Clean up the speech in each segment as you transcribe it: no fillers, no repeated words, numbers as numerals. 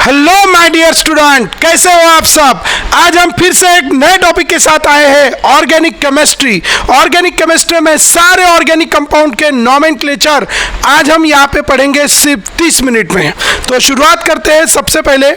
Hello my dear student, कैसे हो आप सब। आज हम फिर से एक नए टॉपिक के साथ आए हैं, ऑर्गेनिक केमिस्ट्री। ऑर्गेनिक केमिस्ट्री में सारे ऑर्गेनिक कंपाउंड के नोमेनक्लेचर आज हम यहाँ पे पढ़ेंगे सिर्फ 30 मिनट में। तो शुरुआत करते हैं। सबसे पहले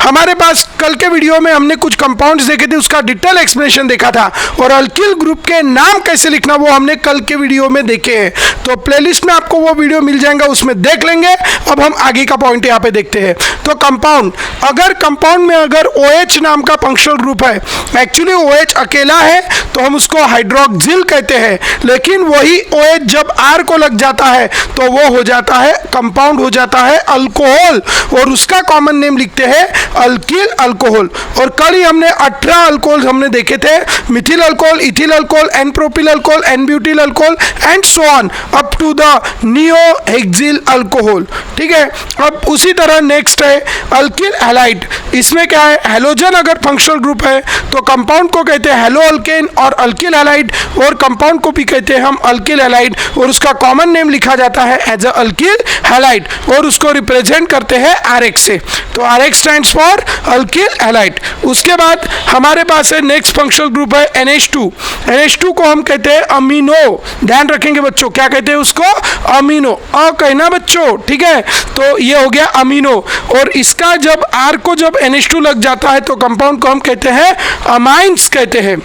हमारे पास कल के वीडियो में हमने कुछ कंपाउंड्स देखे थे, उसका डिटेल एक्सप्लेनेशन देखा था, और अल्किल ग्रुप के नाम कैसे लिखना वो हमने कल के वीडियो में देखे हैं। तो प्लेलिस्ट में आपको वो वीडियो मिल जाएगा, उसमें देख लेंगे। अब हम आगे का पॉइंट यहाँ पे देखते हैं। तो कंपाउंड, अगर कंपाउंड में अगर OH नाम का फंक्शनल ग्रुप है, एक्चुअली OH अकेला है तो हम उसको हाइड्रोक्सिल कहते हैं, लेकिन वही OH जब R को लग जाता है तो वो हो जाता है कंपाउंड, हो जाता है अल्कोहल, और उसका कॉमन नेम लिखते हैं अल्किल अल्कोहल। और कल ही हमने 18 अल्कोहल हमने देखे थे, methyl alcohol, ethyl alcohol, n propyl alcohol, n butyl alcohol and so on up to the neohexyl alcohol. ठीक है। अब उसी तरह नेक्स्ट है अल्किल हैलाइड। इसमें क्या है, हैलोजन अगर फंक्शनल ग्रुप है तो कंपाउंड को कहते हैं हैलो अल्केन और अल्किल हैलाइड, और कंपाउंड को भी कहते हैं हम अल्किल हैलाइड, और उसका कॉमन नेम लिखा जाता है एज अ अल्किल हैलाइड, और उसको रिप्रेजेंट करते हैं RX से। तो RX stands for alkyl halide. उसके बाद हमारे पास है नेक्स्ट फंक्शनल ग्रुप है NH2। NH2 को हम कहते हैं अमीनो। ध्यान रखेंगे बच्चों, क्या कहते हैं उसको, अमीनो। कहना बच्चों, ठीक है। तो ये हो गया अमीनो, और इसका जब R को जब NH2 लग जाता है तो कंपाउंड को हम कहते हैं अमाइंस कहते हैं,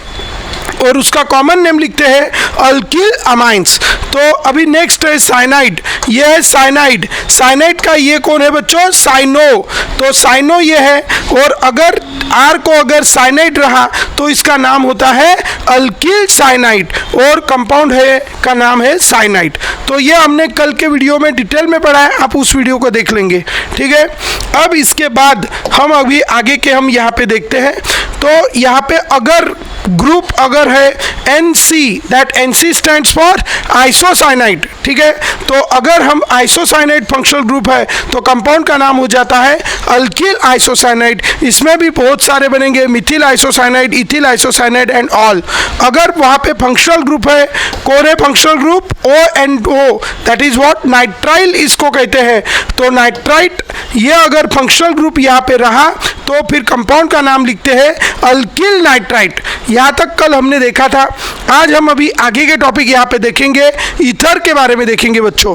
और उसका कॉमन नेम लिखते हैं अल्किल अमाइंस। तो अभी नेक्स्ट है साइनाइड। ये है साइनाइड। साइनाइड का ये कौन है बच्चों, साइनो। तो साइनो ये है, और अगर R को अगर साइनाइड रहा तो इसका नाम होता है अल्किल साइनाइड, और कंपाउंड है का नाम है साइनाइड। तो ये हमने कल के वीडियो में डिटेल में पढ़ा है, आप उस वीडियो को देख लेंगे। ठीक है। अब इसके बाद हम अभी आगे के हम यहाँ पे देखते हैं। तो यहाँ पे अगर ग्रुप अगर है NC, that NC stands for isocyanide. ठीक है। तो अगर हम आइसोसाइनाइड फंक्शनल ग्रुप है तो कंपाउंड का नाम हो जाता है अल्किल आइसोसाइनाइड। इसमें भी बहुत सारे बनेंगे, Mithil isocyanide, ethyl isocyanide and all. अगर वहाँ पे फंक्शनल ग्रुप है, कौन है functional group, ONO, that is what, nitrile इसको कहते हैं। तो नाइट्राइट ये अगर फंक्शनल ग्रुप यहाँ पे रहा तो फिर कंपाउंड का नाम लिखते हैं अल्किल नाइट्राइट। यहाँ तक कल हमने देखा था। आज हम अभी आगे के टॉपिक यहाँ पे देखेंगे, ईथर के बारे में देखेंगे बच्चों।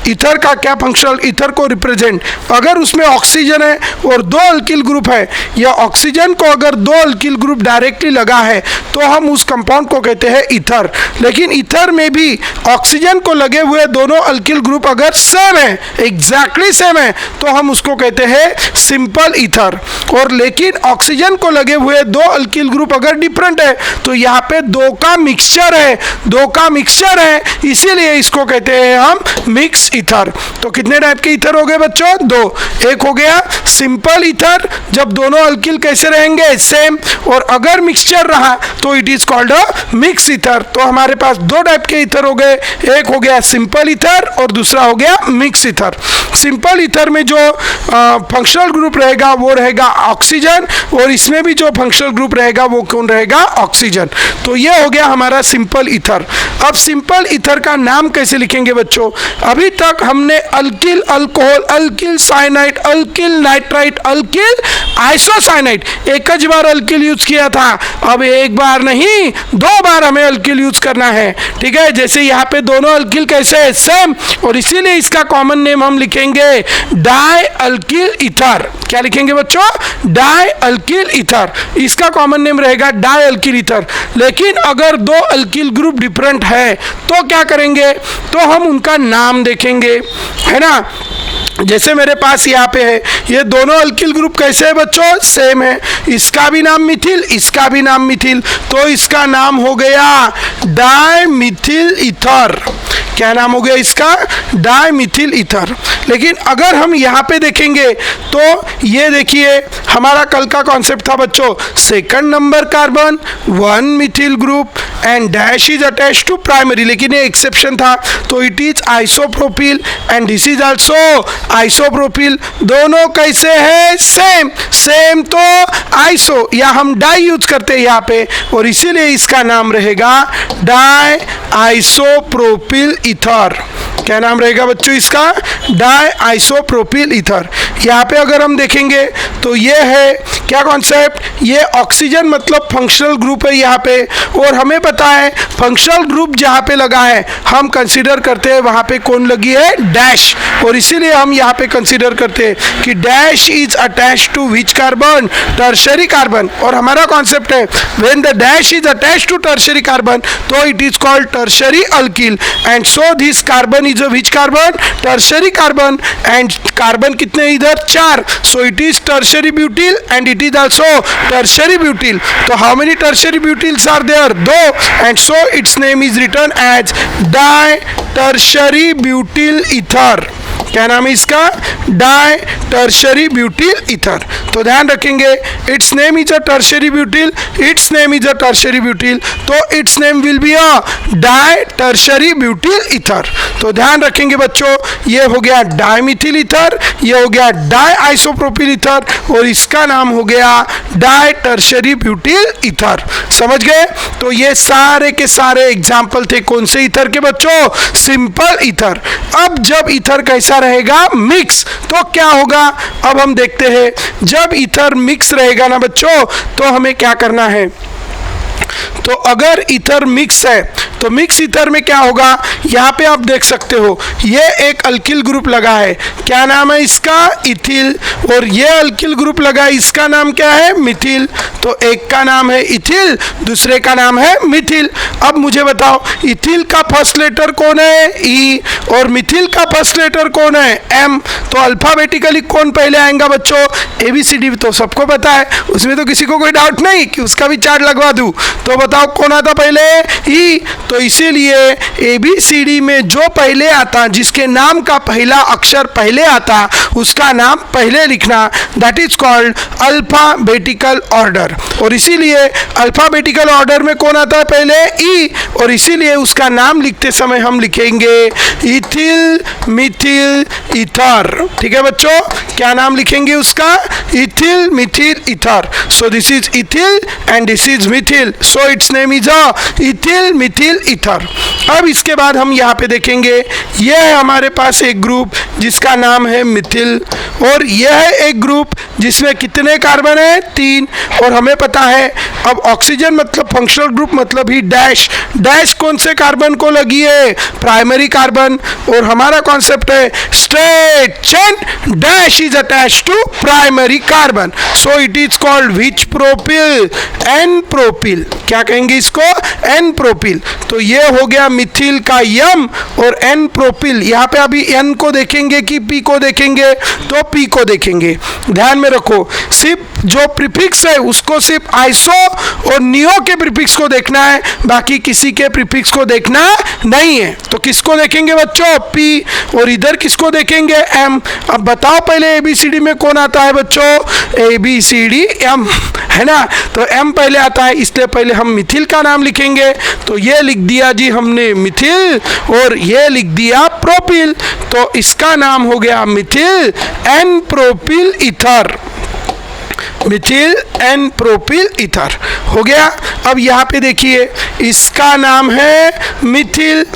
ईथर का क्या फंक्शनल, ईथर को रिप्रेजेंट, अगर उसमें ऑक्सीजन है और 2 अल्किल ग्रुप है, या ऑक्सीजन को अगर 2 अल्किल ग्रुप डायरेक्टली लगा है तो हम उस कंपाउंड को कहते हैं ईथर। लेकिन ईथर में भी ऑक्सीजन को लगे हुए दोनों अल्किल ग्रुप अगर सेम है, एग्जैक्टली सेम है, तो हम उसको कहते हैं सिंपल ईथर। और लेकिन ऑक्सीजन को लगे हुए 2 अल्किल ग्रुप अगर डिफरेंट है तो यहाँ पे 2 का मिक्सचर है, 2 का मिक्सचर है, इसीलिए इसको कहते हैं हम मिक्स ईथर। तो कितने टाइप के ईथर हो गए बच्चों, 2। एक हो गया सिंपल ईथर, जब दोनों अल्किल कैसे रहेंगे, सेम, और अगर मिक्सचर रहा तो it is called a mix ether. तो हमारे पास 2 टाइप के ईथर हो गए, एक हो गया सिंपल ईथर और दूसरा हो गया मिक्स ईथर। सिंपल ईथर में जो फंक्शनल ग्रुप रहेगा वो रहेगा ऑक्सीजन, और इसमें भी जो फंक्शनल ग्रुप रहेगा वो कौन रहेगा, ऑक्सीजन। तो ये हो गया हमारा सिंपल ईथर। अब सिंपल ईथर का नाम कैसे लिखेंगे बच्चों, अभी तक हमने alkyl alcohol, alkyl cyanide, alkyl nitrite, alkyl isocyanide, एक ज बार अल्किल यूज किया था। अब एक बार नहीं 2 बार हमें अल्किल यूज करना है। ठीक है। जैसे यहाँ पे दोनों अल्किल कैसे है, सेम, और इसीलिए इसका कॉमन नेम हम लिखेंगे डाई अल्किल ईथर। क्या लिखेंगे बच्चों, डाई अल्किल ईथर। इसका कॉमन नेम रहेगा डाई अल्किल ईथर। लेकिन अगर 2 अल्किल ग्रुप डिफरेंट है तो क्या करेंगे, तो हम उनका नाम देखेंगे, है ना। जैसे मेरे पास यहाँ पे है, ये दोनों अल्किल ग्रुप कैसे है बच्चों, सेम है। इसका भी नाम मिथिल, इसका भी नाम मिथिल, तो इसका नाम हो गया डाइमिथिल ईथर। क्या नाम हो गया इसका, डाइमिथिल ईथर। लेकिन अगर हम यहाँ पे देखेंगे तो ये देखिए हमारा कल का कॉन्सेप्ट था बच्चों, 2nd number carbon, 1 methyl group and dash is attach to primary, लेकिन ये एक्सेप्शन था। तो it is isopropyl and this is also isopropyl. दोनों कैसे है, सेम, सेम तो आइसो, या हम डाई यूज करते हैं यहाँ पे, और इसीलिए इसका नाम रहेगा डाई आइसोप्रोपिल ईथर। क्या नाम रहेगा बच्चों इसका? Di isopropyl ether. यहाँ पे अगर हम देखेंगे तो ये है क्या कॉन्सेप्ट? ये ऑक्सीजन मतलब फंक्शनल ग्रुप है यहाँ पे, और हमें पता है फंक्शनल ग्रुप जहाँ पे लगा है हम कंसीडर करते हैं वहाँ पे कौन लगी है? डैश। और इसीलिए हम यहाँ पे कंसीडर करते हैं कि dash is attached to which carbon? Tertiary carbon. और हमारा कॉन्सेप्ट है when the dash is attached to tertiary carbon तो it is called tertiary alkyl, and so this carbon is a which carbon? Tertiary carbon. And carbon कितने इधर? 4, so it is tertiary butyl and it is also tertiary butyl. तो how many tertiary butyls are there? 2, and so its name is written as di tertiary butyl ether. क्या नाम है इसका? Di tertiary butyl ether. तो ध्यान रखेंगे its name is a tertiary butyl, its name is a tertiary butyl, तो its name will be a di tertiary butyl ether. तो ध्यान रखेंगे बच्चों, ये हो गया डाईमिथिल ईथर, ये हो गया डाई आइसोप्रोपिल ईथर, और इसका नाम हो गया डाई टर्शरी ब्यूटिल ईथर। समझ गए? तो ये सारे के सारे एग्जाम्पल थे कौन से ईथर के बच्चों? Simple ether. अब जब ईथर कैसा रहेगा? मिक्स, तो क्या होगा? अब हम देखते हैं जब ईथर मिक्स रहेगा ना बच्चों तो हमें क्या करना है। तो अगर ईथर मिक्स है तो मिक्स ईथर में क्या होगा? यहाँ पे आप देख सकते हो ये एक अल्किल ग्रुप लगा है, क्या नाम है इसका? इथिल। और ये अल्किल ग्रुप लगा है, इसका नाम क्या है? मिथिल। तो एक का नाम है इथिल, दूसरे का नाम है मिथिल। अब मुझे बताओ इथिल का फर्स्ट लेटर कौन है? ई। और मिथिल का फर्स्ट लेटर कौन है? एम। तो अल्फाबेटिकली कौन पहले आएगा बच्चों? ABCD तो सबको पता है, उसमें तो किसी को कोई डाउट नहीं कि उसका भी चार्ट लगवा दूं। तो बताओ कौन आता पहले? ई। तो इसीलिए ABCD में जो पहले आता, जिसके नाम का पहला अक्षर पहले आता, उसका नाम पहले लिखना, that is called alphabetical order. और इसीलिए अल्फाबेटिकल ऑर्डर में कौन आता है पहले? ई। और इसीलिए उसका नाम लिखते समय हम लिखेंगे इथिल मिथिल ईथर। ठीक है बच्चों, क्या नाम लिखेंगे उसका? Ethyl Mithil ether. So this is ethyl and this is Mithil, so its name is a ethyl Mithil ether. अब इसके बाद हम यहाँ पे देखेंगे यह है हमारे पास एक ग्रुप जिसका नाम है मिथिल, और यह है एक ग्रुप जिसमें कितने कार्बन है? 3। और हमें पता है अब ऑक्सीजन मतलब फंक्शनल ग्रुप मतलब ही डैश, डैश कौन से कार्बन को लगी है? Primary carbon. और हमारा कॉन्सेप्ट है straight chain dash is attached to primary carbon, so it is called which propyl? N propyl. क्या कहेंगे इसको? N propyl. तो ये हो गया मिथिल का यम और एन प्रोपिल। यहाँ पे अभी एन को देखेंगे कि पी को देखेंगे? तो पी को देखेंगे। ध्यान में रखो सिर्फ जो प्रीफिक्स है उसको सिर्फ आइसो और नियो के प्रीफिक्स को देखना है, बाकी किसी के प्रीफिक्स को देखना नहीं है। तो किसको देखेंगे बच्चों? पी। और इधर किसको देखेंगे? एम। अब बताओ पहले ABCD में कौन आता है बच्चों? ABCD एम, है ना? तो एम पहले आता है, इसलिए पहले हम मिथिल का नाम लिखेंगे। तो ये लिख दिया जी हमने मिथिल, और ये लिख दिया प्रोपिल, तो इसका नाम हो गया methyl N propyl ether. Methyl N propyl ether हो गया। अब यहाँ पे देखिए इसका नाम है मिथिल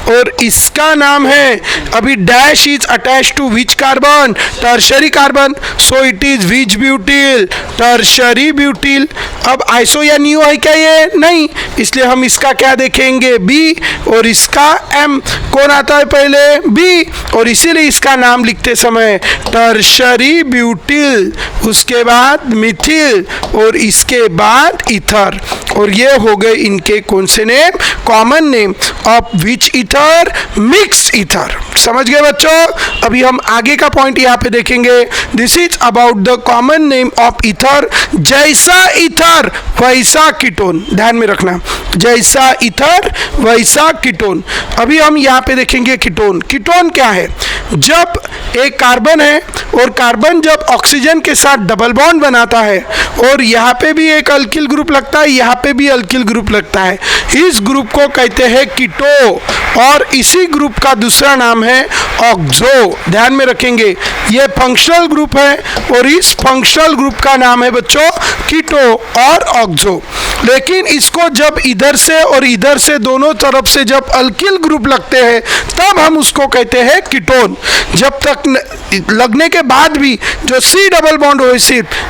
और इसका नाम है, अभी dash is attach to which carbon? Tertiary carbon, so it is which butyl? Tertiary butyl. अब आइसो या नियो है क्या ये? नहीं, इसलिए हम इसका क्या देखेंगे? बी। और इसका एम। कौन आता है पहले? बी। और इसीलिए इसका नाम लिखते समय टर्शरी ब्यूटिल, उसके बाद मिथिल और इसके बाद ईथर। और ये हो गए इनके कौन से name? Common name of which ether? Mix ether. समझ गए बच्चों? अभी हम आगे का पॉइंट यहाँ पे देखेंगे। This is about the common name of ether. जैसा ईथर वैसा कीटोन, ध्यान में रखना, जैसा ईथर वैसा कीटोन। अभी हम यहाँ पे देखेंगे कीटोन। कीटोन क्या है? जब एक कार्बन है और कार्बन जब ऑक्सीजन के साथ डबल बॉन्ड बनाता है, और यहाँ पे भी एक अल्किल ग्रुप लगता है, यहाँ पे भी अल्किल ग्रुप लगता है, इस ग्रुप को कहते हैं कीटो, और इसी ग्रुप का दूसरा नाम है ऑक्सो। ध्यान में रखेंगे ये फंक्शनल ग्रुप है और इस फंक्शनल ग्रुप का नाम है बच्चों कीटो और ऑक्सो। लेकिन इसको जब इधर से और इधर से दोनों तरफ से जब अल्किल ग्रुप लगते हैं तब हम उसको कहते हैं कीटोन। जब तक लगने के बाद भी जो C डबल बॉन्ड हो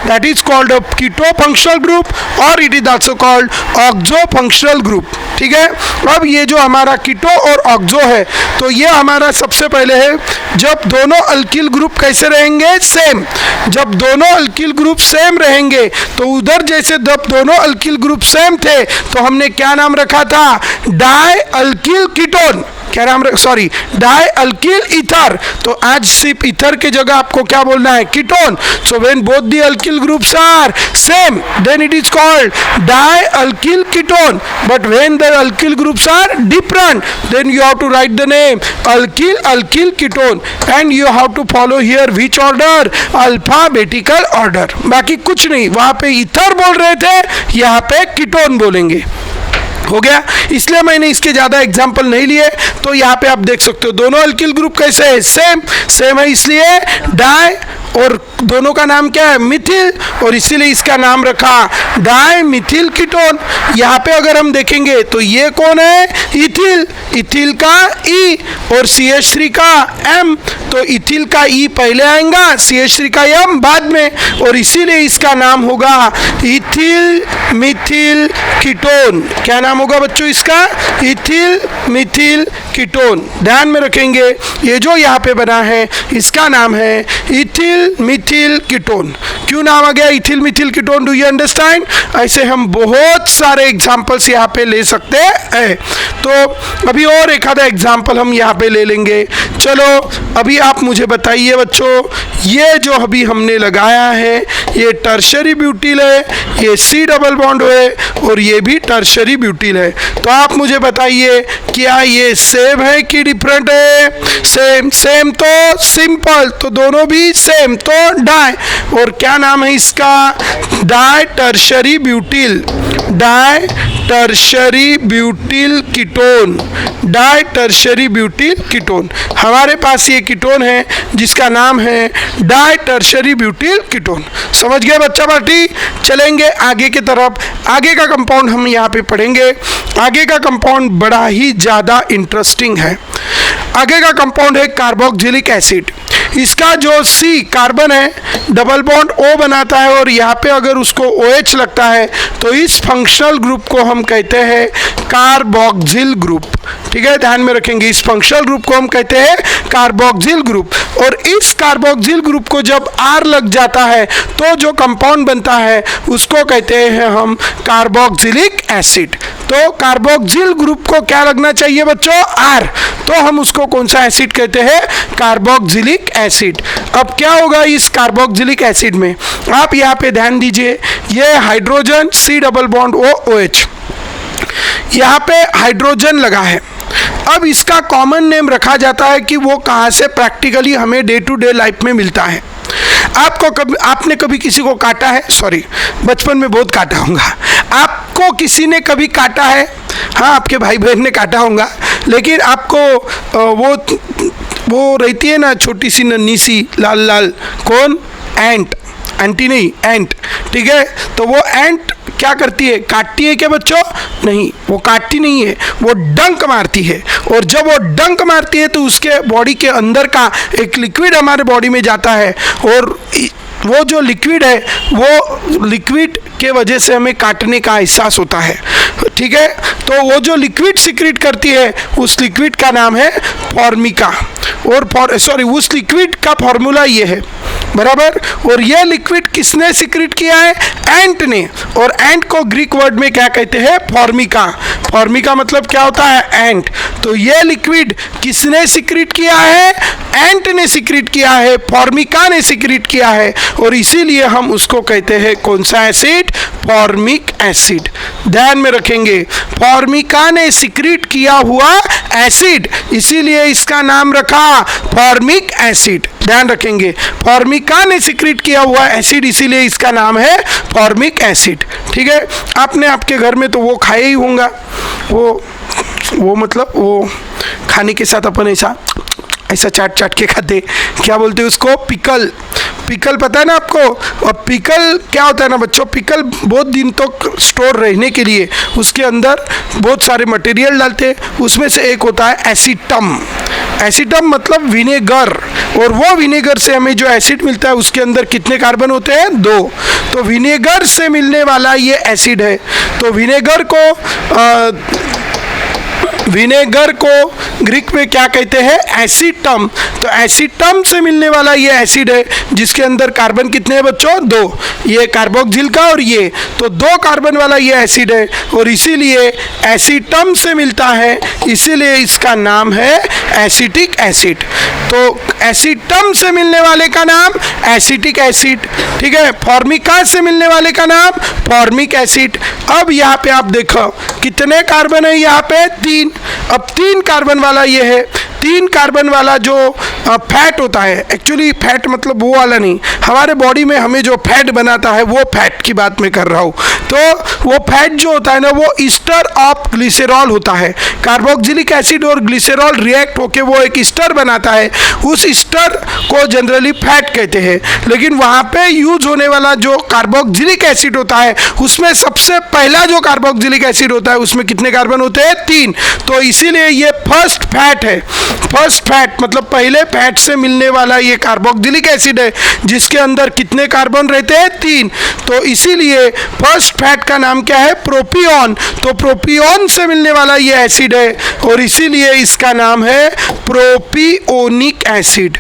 that is called a keto functional group और it is also called oxo functional group. ठीक है, अब ये जो हमारा कीटो और ऑक्सो है तो ये हमारा सबसे पहले है जब दोनों अल्किल ग्रुप कैसे रहेंगे, सेम। जब दोनों अल्किल ग्रुप सेम रहेंगे तो उधर जैसे जब दोनों अल्किल ग्रुप सेम थे तो हमने क्या नाम रखा था, डाई अल्किल कीटोन। क्या नाम, सॉरी, डाई अल्किल ईथर। तो आज सिर्फ ईथर के जगह आपको क्या बोलना है, ketone. So when both the alkyl groups are same then it is called di alkyl ketone, but when the alkyl groups are different then you have to write the name alkyl alkyl ketone and you have to follow here which order, alphabetical order. बाकी कुछ नहीं, वहां पे ether बोल रहे थे, यहाँ पे कीटोन बोलेंगे। हो गया, इसलिए मैंने इसके ज़्यादा एग्जाम्पल नहीं लिए। तो यहाँ पे आप देख सकते हो दोनों अल्किल ग्रुप कैसे है, सेम सेम है, इसलिए डाई और दोनों का नाम क्या है, मिथिल, और इसीलिए इसका नाम रखा डाई मिथिल कीटोन। यहाँ पे अगर हम देखेंगे तो ये कौन है, इथिल, इथिल का ई और CH3 का M, तो इथिल का ई पहले आएगा, CH3 का M बाद में, और इसीलिए इसका नाम होगा इथिल मिथिल कीटोन। क्या नाम होगा बच्चों इसका, इथिल मिथिल कीटोन। ध्यान में रखेंगे ये जो यहाँ पे बना है इसका नाम है इथिल मिथिल कीटोन। क्यों नाम आ गया ethyl Mithil ketone, do you understand? ऐसे हम बहुत सारे एग्जांपल्स यहाँ पे ले सकते हैं। तो अभी और एक आधा एग्जांपल हम यहाँ पे ले लेंगे। चलो अभी आप मुझे बताइए बच्चों, ये जो अभी हमने लगाया है ये टर्शरी ब्यूटिल है, ये C डबल बॉन्ड है और ये भी टर्शरी ब्यूटिल है। तो आप मुझे बताइए क्या ये सेम है कि डिफरेंट है? सेम, सेम तो सिंपल, तो दोनों भी सेम, तो डाई। और क्या नाम है इसका, di tertiary butyl, di tertiary butyl ketone, di tertiary butyl ketone. हमारे पास ये कीटोन है जिसका नाम है डाई टर्शरी ब्यूटिल कीटोन। समझ गए बच्चा पार्टी? चलेंगे आगे की तरफ। आगे का कंपाउंड हम यहाँ पे पढ़ेंगे। आगे का कंपाउंड बड़ा ही ज़्यादा इंटरेस्टिंग है। आगे का कंपाउंड है कार्बोक्सिलिक एसिड। इसका जो C कार्बन है डबल बॉन्ड O बनाता है और यहाँ पे अगर उसको OH लगता है तो इस फंक्शनल ग्रुप को हम कहते हैं कार्बोक्सिल ग्रुप। ठीक है, ध्यान में रखेंगे, इस फंक्शनल ग्रुप को हम कहते हैं कार्बोक्सिल ग्रुप। और इस कार्बोक्सिल ग्रुप को जब R लग जाता है तो जो कंपाउंड बनता है उसको कहते हैं हम कार्बोक्सिलिक एसिड। तो कार्बोक्सिल ग्रुप को क्या लगना चाहिए बच्चों, R, तो हम उसको कौन सा एसिड कहते हैं, कार्बोक्सिलिक एसिड। अब क्या होगा इस कार्बोक्सिलिक एसिड में, आप यहाँ पे ध्यान दीजिए, ये hydrogen C double bond OH, यहाँ पे हाइड्रोजन लगा है। अब इसका कॉमन नेम रखा जाता है कि वो कहाँ से प्रैक्टिकली हमें डे टू डे लाइफ में मिलता है। आपने कभी किसी को काटा है? सॉरी, बचपन में बहुत काटा होगा। आपको किसी ने कभी काटा है? हाँ, आपके भाई बहन ने काटा होगा। लेकिन आपको वो रहती है ना छोटी सी नन्ही सी लाल लाल, कौन, एंट, एंटी नहीं, एंट। ठीक है, तो वो एंट क्या करती है, काटती है क्या बच्चों? नहीं, वो काटती नहीं है, वो डंक मारती है। और जब वो डंक मारती है तो उसके बॉडी के अंदर का एक लिक्विड हमारे बॉडी में जाता है और वो जो लिक्विड है वो लिक्विड के वजह से हमें काटने का एहसास होता है। ठीक है, तो वो जो लिक्विड सिक्रीट करती है उस लिक्विड का नाम है फॉर्मिका। और उस लिक्विड का फॉर्मूला ये है, बराबर। और ये लिक्विड किसने सिक्रीट किया है, एंट ने। और एंट को ग्रीक वर्ड में क्या कहते हैं, फॉर्मिका। फॉर्मिका मतलब क्या होता है, एंट। तो ये लिक्विड किसने सिक्रीट किया है, एंट ने सिक्रीट किया है, फॉर्मिका ने सिक्रीट किया है। और इसीलिए हम उसको कहते हैं कौन सा एसिड, फॉर्मिक एसिड। ध्यान में रखेंगे, फॉर्मिका ने सिक्रीट किया हुआ एसिड, इसीलिए इसका नाम रखा फॉर्मिक एसिड। ध्यान रखेंगे, फॉर्मिका ने सिक्रीट किया हुआ एसिड, इसीलिए इसका नाम है फॉर्मिक एसिड। ठीक है, आपने आपके घर में तो वो खाया ही होगा, वो मतलब वो खाने के साथ अपन ऐसा ऐसा चाट चाट के खाते, क्या बोलते हैं उसको, पिकल। पिकल पता है ना आपको। और पिकल क्या होता है ना बच्चों, पिकल बहुत दिन तक स्टोर रहने के लिए उसके अंदर बहुत सारे मटेरियल डालते हैं, उसमें से एक होता है एसीटम। एसीटम मतलब विनेगर, और वो विनेगर से हमें जो एसिड मिलता है उसके अंदर कितने कार्बन होते हैं, 2। तो विनेगर से मिलने वाला ये एसिड है। तो विनेगर को ग्रीक में क्या कहते हैं, एसीटम। तो एसीटम से मिलने वाला ये एसिड है जिसके अंदर कार्बन कितने हैं बच्चों, 2। ये कार्बोक्सिल का और ये, तो 2 कार्बन वाला ये एसिड है और इसीलिए एसीटम से मिलता है, इसीलिए इसका नाम है एसिटिक एसिड। तो एसीटम से मिलने वाले का नाम एसिटिक एसिड, ठीक है। फॉर्मिका से मिलने वाले का नाम फॉर्मिक एसिड। अब यहाँ पे आप देखो कितने कार्बन है, यहाँ पे 3। अब 3 कार्बन वाला ये है। 3 कार्बन वाला जो फैट होता है, एक्चुअली फैट मतलब वो वाला नहीं, हमारे बॉडी में हमें जो फैट बनाता है वो फैट की बात मैं कर रहा हूँ। तो वो फैट जो होता है ना वो ईस्टर ऑफ ग्लिसरॉल होता है। कार्बोक्सिलिक एसिड और ग्लिसरॉल रिएक्ट होके वो एक ईस्टर बनाता है, उस ईस्टर को जनरली फैट कहते हैं। लेकिन वहाँ पे यूज होने वाला जो कार्बोक्सिलिक एसिड होता है उसमें सबसे पहला जो कार्बोक्सिलिक एसिड होता है उसमें कितने कार्बन होते हैं, 3। तो इसीलिए ये फर्स्ट फैट है। फर्स्ट फैट मतलब पहले फैट से मिलने वाला ये कार्बोक्सिलिक एसिड है जिसके अंदर कितने कार्बन रहते हैं, 3। तो इसीलिए फर्स्ट फैट का नाम क्या है, प्रोपियोन। तो प्रोपियोन से मिलने वाला ये एसिड है और इसीलिए इसका नाम है प्रोपियोनिक एसिड।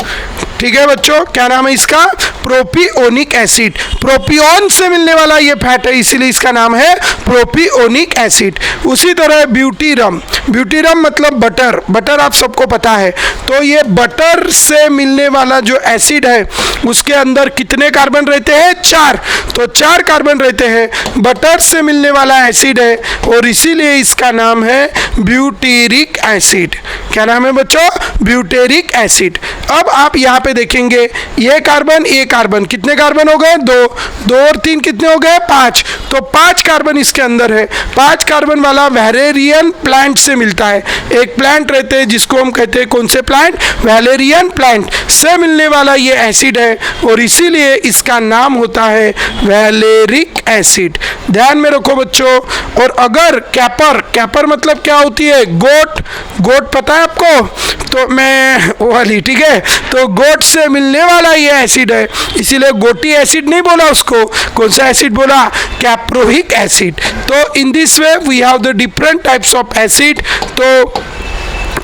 ठीक है बच्चों, क्या नाम है इसका, प्रोपियोनिक एसिड। प्रोपियोन से मिलने वाला ये फैट है इसीलिए इसका नाम है प्रोपियोनिक एसिड। उसी तरह ब्यूटीरम। ब्यूटीरम मतलब बटर। बटर आप सबको पता है। तो ये बटर से मिलने वाला जो एसिड है उसके अंदर कितने कार्बन रहते हैं, 4। तो 4 कार्बन रहते हैं। बटर से मिलने वाला एसिड है और इसीलिए इसका नाम है ब्यूटेरिक एसिड। क्या नाम है बच्चों, ब्यूटेरिक एसिड। अब आप यहाँ पे देखेंगे ये कार्बन कितने कार्बन हो गए, 2 और 3 कितने हो गए, 5। तो 5 कार्बन इसके अंदर है। 5 कार्बन वाला वैलेरियन प्लांट से मिलता है। एक प्लांट रहते हैं जिसको हम कहते हैं, कौन से प्लांट, वैलेरियन प्लांट से मिलने वाला ये एसिड है और इसीलिए इसका नाम होता है वैलेरिक एसिड। ध्यान में रखो बच्चों। और अगर कैपर मतलब क्या होती है, गोट पता है आपको, तो मैं वो वाली, ठीक है। तो गोट से मिलने वाला ये एसिड है इसीलिए गोटी एसिड नहीं बोला उसको, कौन सा एसिड बोला, कैप्रोइक एसिड। तो in this way we have the different types of acid. तो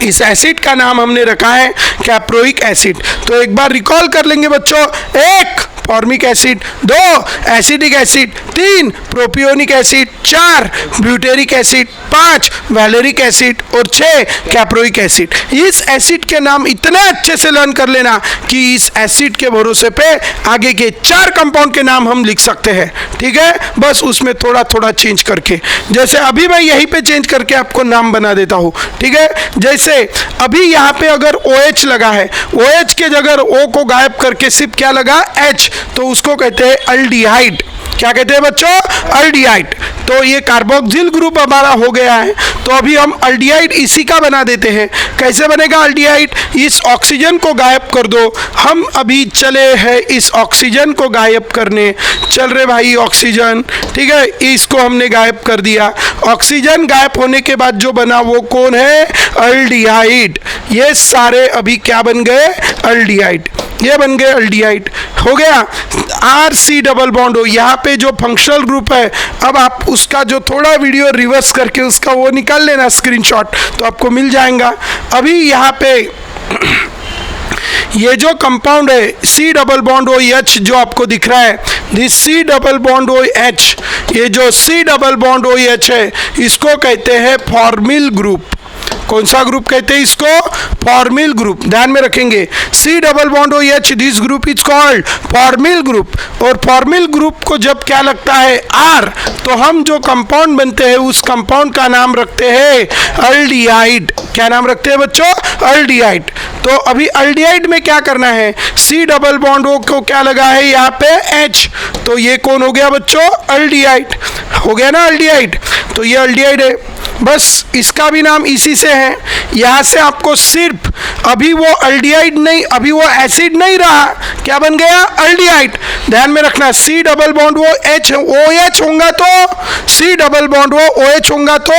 इस एसिड का नाम हमने रखा है कैप्रोइक एसिड। तो एक बार रिकॉल कर लेंगे बच्चों, 1 formic acid, 2 acidic acid, 3 propionic acid, 4 butyric acid, 5 valeric acid और 6 कैप्रोइक एसिड। इस एसिड के नाम इतने अच्छे से लर्न कर लेना कि इस एसिड के भरोसे पे आगे के 4 कंपाउंड के नाम हम लिख सकते हैं, ठीक है। बस उसमें थोड़ा थोड़ा चेंज करके, जैसे अभी मैं यहीं पे चेंज करके आपको नाम बना देता हूँ, ठीक है। जैसे अभी यहाँ पे अगर OH लगा है, OH के जगह O को गायब करके सिर्फ क्या लगा, H, तो उसको कहते हैं अल्डिहाइड। क्या कहते हैं बच्चों, अल्डिहाइड। तो ये कार्बोक्सिल ग्रुप हमारा हो गया है। तो अभी हम अल्डिहाइड इसी का बना देते हैं। कैसे बनेगा अल्डिहाइड, इस ऑक्सीजन को गायब कर दो। हम अभी चले हैं इस ऑक्सीजन को गायब करने, चल रहे भाई ऑक्सीजन, ठीक है। इसको हमने गायब कर दिया। ऑक्सीजन गायब होने के बाद जो बना वो कौन है, अल्डिहाइड। ये सारे अभी क्या बन गए, अल्डिहाइड। ये बन गए अल्डिहाइड, हो गया। RC डबल बॉन्ड हो, यहाँ पे जो फंक्शनल ग्रुप है, अब आप उसका जो थोड़ा वीडियो रिवर्स करके उसका वो निकाल लेना स्क्रीनशॉट, तो आपको मिल जाएगा। अभी यहाँ पे ये जो कंपाउंड है C डबल बॉन्ड OH जो आपको दिख रहा है, this C double bond OH, ये जो C डबल बॉन्ड OH है इसको कहते हैं फॉर्मिल ग्रुप। कौन सा ग्रुप कहते हैं इसको, फॉर्मिल ग्रुप। ध्यान में रखेंगे, C double bond OH, this group is called formal group. और फॉर्मिल ग्रुप को जब क्या लगता है, R, तो हम जो कंपाउंड बनते हैं उस कंपाउंड का नाम रखते हैं अल्डिहाइड। क्या नाम रखते हैं बच्चों, अल्डिहाइड। तो अभी अल्डिहाइड में क्या करना है, C डबल बॉन्ड O को क्या लगा है यहाँ पे H, तो ये कौन हो गया बच्चों, अल्डिहाइड हो गया ना, अल्डिहाइड। तो ये अल्डिहाइड है। बस इसका भी नाम इसी से है। यहाँ से आपको सिर्फ अभी वो अल्डिहाइड नहीं, अभी वो एसिड नहीं रहा, क्या बन गया? अल्डिहाइड। ध्यान में रखना, सी डबल बॉन्ड वो एच ओ एच होगा तो सी डबल बॉन्ड वो ओ एच होगा तो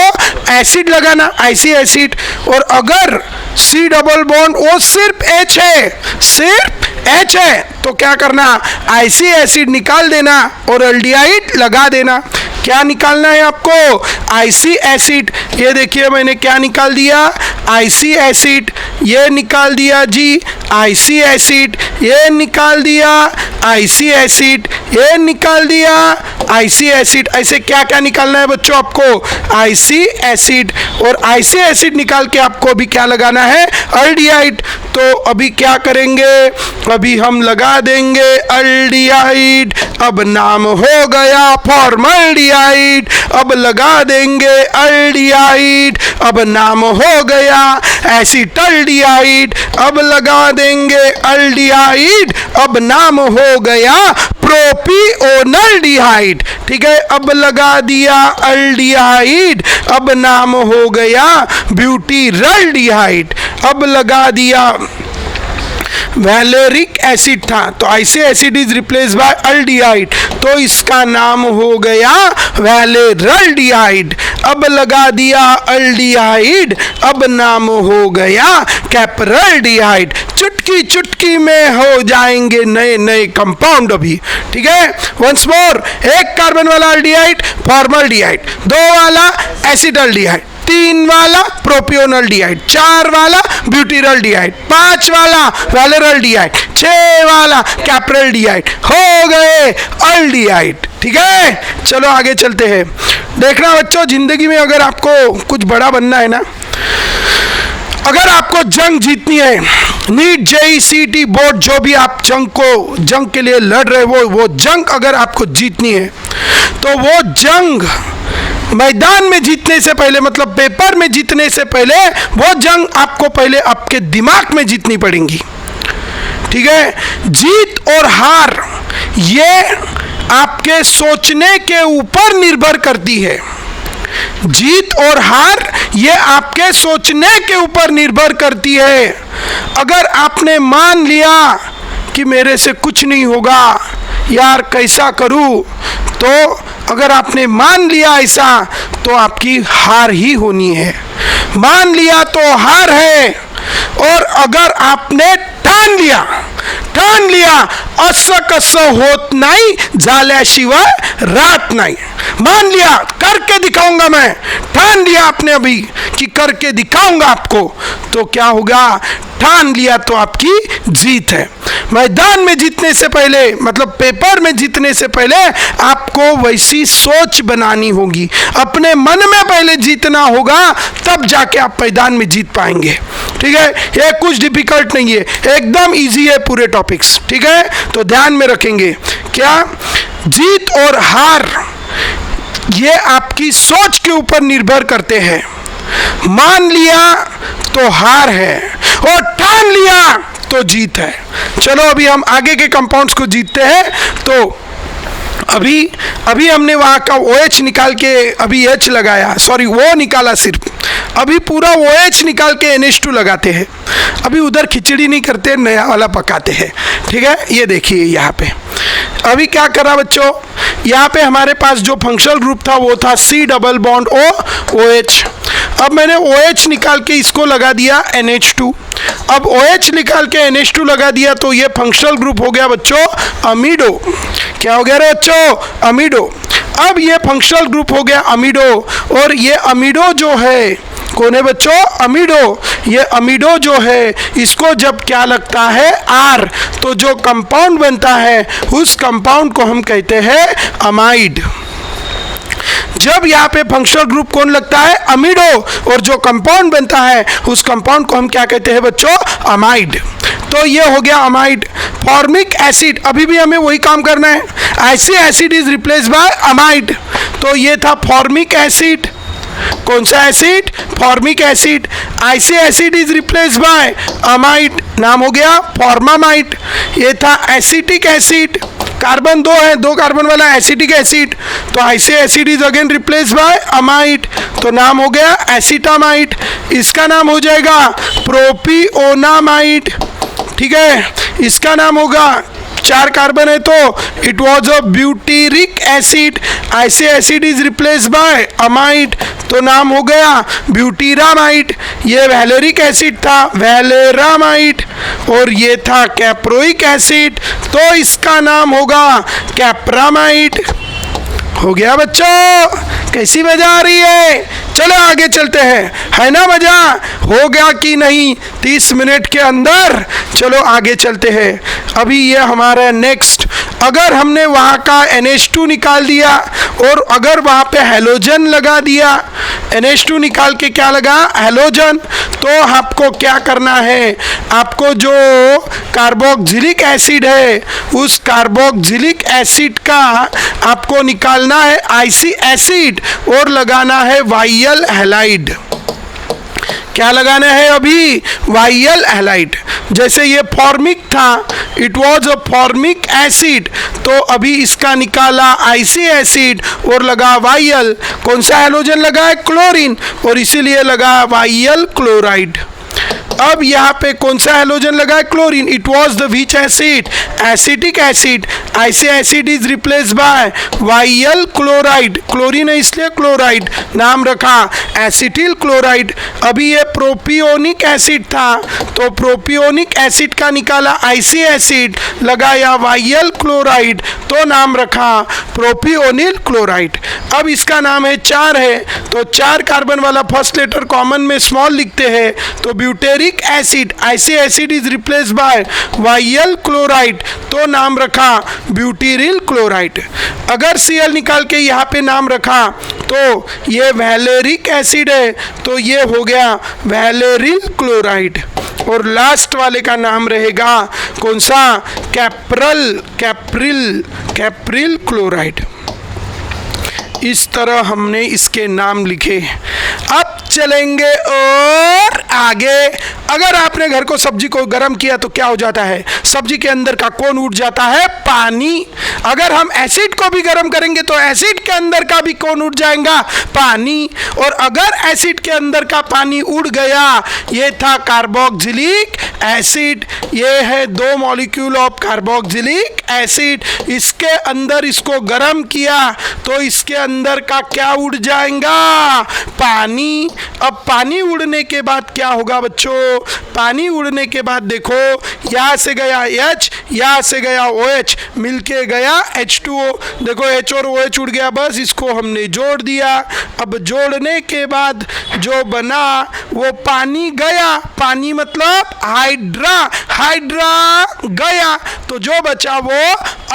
एसिड लगाना, आईसी एसिड। और अगर सी डबल बॉन्ड वो सिर्फ एच है, सिर्फ एच है, तो क्या करना? आईसी एसिड निकाल देना और अल्डिहाइड लगा देना। क्या निकालना है आपको? IC acid. ये देखिए मैंने क्या निकाल दिया? IC acid. ये निकाल दिया जी आईसी एसिड, ये निकाल दिया आईसी एसिड, ये निकाल दिया आईसी एसिड। ऐसे क्या क्या निकालना है बच्चों आपको? IC acid. और आईसी एसिड निकाल के आपको अभी क्या लगाना है? अल्डिहाइड। तो अभी क्या करेंगे? अभी हम लगा देंगे अल्डिहाइड। अब नाम हो गया फॉर्मल्डिहाइड। अब लगा देंगे अल्डिहाइड। अब नाम हो गया एसिटल्डिहाइड। अब लगा देंगे अल्डिहाइड। अब नाम हो गया प्रोपियोनल्डिहाइड। ठीक है, अब लगा दिया अल्डिहाइड। अब नाम हो गया ब्यूटीरल्डिहाइड। अब लगा दिया वैलेरिक एसिड था तो IC acid is replace bye aldehyde, तो इसका नाम हो गया वैलेरल्डिहाइड। अब लगा दिया अल्डिहाइड। अब नाम हो गया कैपरल्डिहाइड। चुटकी चुटकी में हो जाएंगे नए नए कंपाउंड अभी। ठीक है, वंस मोर, एक कार्बन वाला अल्डिहाइड फॉर्मल्डिहाइड, 2 वाला एसिडल्डिहाइड, 3 वाला प्रोपियोनल्डिहाइड, 4 वाला ब्यूटीरल्डिहाइड, 5 वाला वैलेरल्डिहाइड, 6 वाला कैपरल्डिहाइड, हो गए अल्डिहाइड। ठीक है, चलो आगे चलते हैं। देखना बच्चों, जिंदगी में अगर आपको कुछ बड़ा बनना है ना, अगर आपको जंग जीतनी है, नीट जेई सीटी बोर्ड जो भी आप जंग के लिए लड़ रहे हो, वो जंग अगर आपको जीतनी है तो वो जंग मैदान में जीतने से पहले, मतलब पेपर में जीतने से पहले, वो जंग आपको पहले आपके दिमाग में जीतनी पड़ेगी। ठीक है, जीत और हार ये आपके सोचने के ऊपर निर्भर करती है। जीत और हार ये आपके सोचने के ऊपर निर्भर करती है। अगर आपने मान लिया कि मेरे से कुछ नहीं होगा, यार कैसा करूं, तो अगर आपने मान लिया ऐसा तो आपकी हार ही होनी है। मान लिया तो हार है। और अगर आपने ठान लिया असं कसं होत नाही, झाल्याशिवाय रात नाही। मान लिया, करके दिखाऊंगा मैं, ठान लिया आपने अभी कि करके दिखाऊंगा आपको, तो क्या होगा? ठान लिया तो आपकी जीत है। मैदान में जीतने से पहले, मतलब पेपर में जीतने से पहले आपको वैसी सोच बनानी होगी, अपने मन में पहले जीतना होगा, तब जाके आप मैदान में जीत पाएंगे। ठीक है, ये कुछ डिफिकल्ट नहीं है, एकदम इजी है पूरे टॉपिक्स। ठीक है, तो ध्यान में रखेंगे क्या? जीत और हार ये आपकी सोच के ऊपर निर्भर करते हैं। मान लिया तो हार है और ठान लिया तो जीत है। चलो अभी हम आगे के कंपाउंड्स को जीतते हैं। तो अभी हमने वहाँ का OH निकाल के अभी H लगाया, सॉरी वो निकाला सिर्फ, अभी पूरा OH निकाल के NH2 लगाते हैं। अभी उधर खिचड़ी नहीं करते, नया वाला पकाते हैं। ठीक है, ये देखिए यहाँ पे अभी क्या करा बच्चों, यहाँ पे हमारे पास जो फंक्शनल ग्रुप था वो था C डबल बॉन्ड OH। अब मैंने OH निकाल के इसको लगा दिया NH2। अब OH निकाल के NH2 लगा दिया तो ये फंक्शनल ग्रुप हो गया बच्चों अमीडो। क्या हो गया रे बच्चों? अमीडो। अब ये फंक्शनल ग्रुप हो गया अमीडो। और ये अमीडो जो है कौन है बच्चों? अमीडो। ये अमीडो जो है इसको जब क्या लगता है? R, तो जो कंपाउंड बनता है उस कंपाउंड को हम कहते हैं अमाइड। जब यहाँ पे फंक्शनल ग्रुप कौन लगता है? अमीडो। और जो कंपाउंड बनता है उस कंपाउंड को हम क्या कहते हैं बच्चों? अमाइड। तो ये हो गया अमाइड। फॉर्मिक एसिड, अभी भी हमें वही काम करना है। IC acid is replace by amide, तो ये था फॉर्मिक एसिड। कौन सा acid? Formic acid. IC acid is replace by amide, नाम हो गया फॉर्मामाइड। ये था एसिटिक एसिड, कार्बन 2 है, 2 कार्बन वाला एसिटिक एसिड, तो IC acid is again replace by amide, तो नाम हो गया एसिटामाइड। इसका नाम हो जाएगा प्रोपियोनामाइड। ठीक है, इसका नाम होगा, 4 कार्बन है तो it was a butyric acid. ऐसे acid is replace by amide, तो नाम हो गया ब्यूटीरामाइड। ये वैलेरिक एसिड था, वैलेरामाइड, और ये था कैप्रोइक एसिड, तो इसका नाम होगा कैप्रामाइड। हो गया बच्चों, कैसी मजा आ रही है? चलो आगे चलते हैं, है ना मजा? हो गया कि नहीं 30 मिनट के अंदर? चलो आगे चलते हैं। अभी ये हमारा नेक्स्ट, अगर हमने वहाँ का NH2 निकाल दिया और अगर वहाँ पे हैलोजन लगा दिया, NH2 निकाल के क्या लगा? हैलोजन। तो आपको क्या करना है? आपको जो कार्बोक्सिलिक एसिड है उस कार्बोक्सिलिक एसिड का आपको निकालना है आईसी एसिड और लगाना है वाइयल हैलाइड। क्या लगाना है अभी? वाइयल हैलाइड। जैसे ये फॉर्मिक था, it was a formic acid, तो अभी इसका निकाला आईसी एसिड और लगा वाइयल। कौन सा हैलोजन लगा है? क्लोरीन, और इसीलिए लगा वाइयल क्लोराइड। अब यहाँ पे कौन सा हैलोजन लगा है? Chlorine. It was the which acid? Acetic acid. ऐसे acid is replace by yl chloride. Chlorine है इसलिए क्लोराइड, नाम रखा एसिटिल क्लोराइड। अभी ये प्रोपियोनिक एसिड था, तो प्रोपियोनिक एसिड का निकाला आईसी एसिड, लगाया वाइयल क्लोराइड, तो नाम रखा प्रोपियोनिल क्लोराइड। अब इसका नाम है 4 है, तो 4 कार्बन वाला फर्स्ट लेटर कॉमन में स्मॉल लिखते हैं, तो ब्यूटेरिक एसिड, ऐसे acid is replace by yl chloride, तो नाम रखा ब्यूटीरिल क्लोराइड। अगर Cl निकाल के यहाँ पे नाम रखा तो ये वैलेरिक एसिड है, तो ये हो गया वैलेरिल क्लोराइड। और लास्ट वाले का नाम रहेगा कौन सा? कैप्रिल क्लोराइड। इस तरह हमने इसके नाम लिखे। अब चलेंगे और आगे। अगर आपने घर को सब्जी को गर्म किया तो क्या हो जाता है? सब्जी के अंदर का कौन उड़ जाता है? पानी। अगर हम एसिड को भी गर्म करेंगे तो एसिड के अंदर का भी कौन उड़ जाएगा? पानी। और अगर एसिड के अंदर का पानी उड़ गया, ये था कार्बोक्सिलिक एसिड, ये है 2 मॉलिक्यूल ऑफ कार्बोक्सिलिक एसिड। इसके अंदर इसको गर्म किया तो इसके अंदर का क्या उड़ जाएगा? पानी। अब पानी उड़ने के बाद क्या होगा बच्चों? पानी उड़ने के बाद देखो, यहाँ से गया H, यहाँ से गया OH, मिलके गया H2O। देखो H और OH उड़ गया, बस इसको हमने जोड़ दिया। अब जोड़ने के बाद जो बना वो पानी गया, पानी मतलब हाइड्रा, हाइड्रा गया, तो जो बचा वो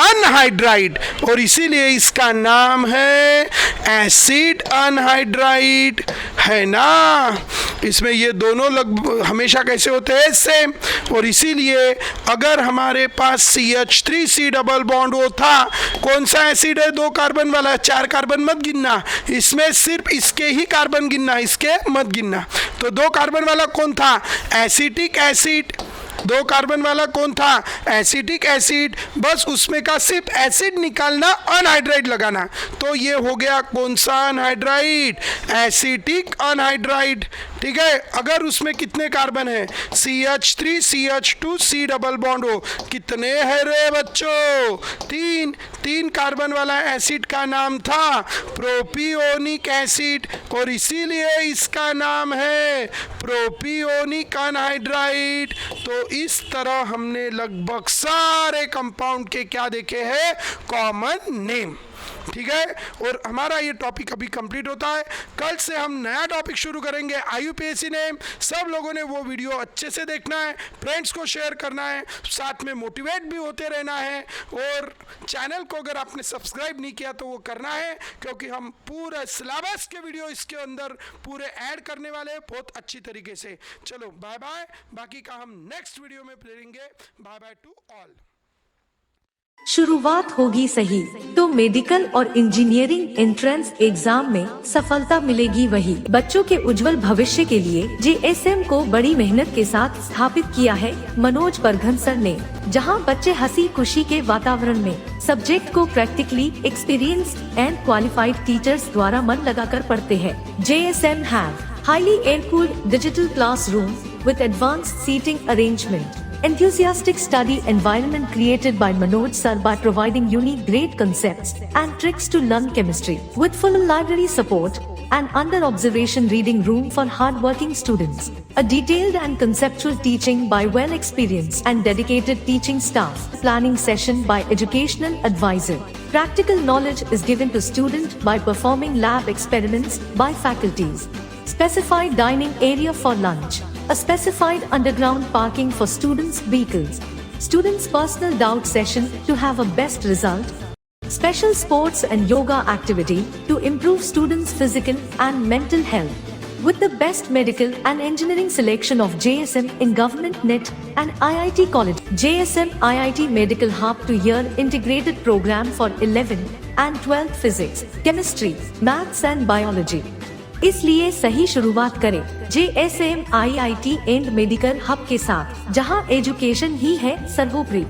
अनहाइड्राइड, और इसीलिए इसका नाम है एसिड अनहाइड्राइड, है ना? इसमें ये दोनों हमेशा कैसे होते हैं? सेम। और इसीलिए अगर हमारे पास CH3C डबल बॉन्ड हो था, कौन सा एसिड है? 2 कार्बन वाला, 4 कार्बन मत गिनना, इसमें सिर्फ इसके ही कार्बन गिनना, इसके मत गिनना। तो 2 कार्बन वाला कौन था? Acetic acid. 2 कार्बन वाला कौन था? Acetic acid. बस उसमें का सिर्फ एसिड निकालना, अनहाइड्राइड लगाना, तो ये हो गया कौन सा अनहाइड्राइड? Acetic anhydride. ठीक है, अगर उसमें कितने कार्बन है? CH3 CH2 C double bond हो, कितने है रे बच्चों? 3 कार्बन वाला एसिड का नाम था प्रोपियोनिक एसिड, और इसीलिए इसका नाम है प्रोपियोनिक अनहाइड्राइड। तो इस तरह हमने लगभग सारे कंपाउंड के क्या देखे हैं? Common name. ठीक है, और हमारा ये टॉपिक अभी कंप्लीट होता है। कल से हम नया टॉपिक शुरू करेंगे IUPAC नेम। सब लोगों ने वो वीडियो अच्छे से देखना है, फ्रेंड्स को शेयर करना है, साथ में मोटिवेट भी होते रहना है, और चैनल को अगर आपने सब्सक्राइब नहीं किया तो वो करना है, क्योंकि हम पूरा सिलेबस के वीडियो इसके अंदर पूरे ऐड करने वाले हैं बहुत अच्छी तरीके से। चलो बाय बाय, बाकी का हम नेक्स्ट वीडियो में करेंगे। Bye bye to all. शुरुआत होगी सही तो मेडिकल और इंजीनियरिंग एंट्रेंस एग्जाम में सफलता मिलेगी वही। बच्चों के उज्जवल भविष्य के लिए JSM को बड़ी मेहनत के साथ स्थापित किया है मनोज परघन सर ने, जहां बच्चे हंसी खुशी के वातावरण में सब्जेक्ट को practically experienced and qualified teachers द्वारा मन लगाकर पढ़ते हैं। JSM have highly air-cooled digital classroom with advanced seating arrangement. Enthusiastic study environment created by Manoj sir by providing unique great concepts and tricks to learn chemistry. With full library support and under observation reading room for hard-working students. A detailed and conceptual teaching by well-experienced and dedicated teaching staff. Planning session by educational advisor. Practical knowledge is given to student by performing lab experiments by faculties. Specified dining area for lunch. A specified underground parking for students' vehicles. Students' personal doubt session to have a best result. Special sports and yoga activity to improve students' physical and mental health. With the best medical and engineering selection of JSM in Government NET and IIT College. JSM IIT Medical Hub to Year Integrated Program for 11th and 12th Physics, Chemistry, Maths and Biology. इसलिए सही शुरुआत करें JSM IIT and medical hub के साथ, जहां education ही है सर्वोपरि।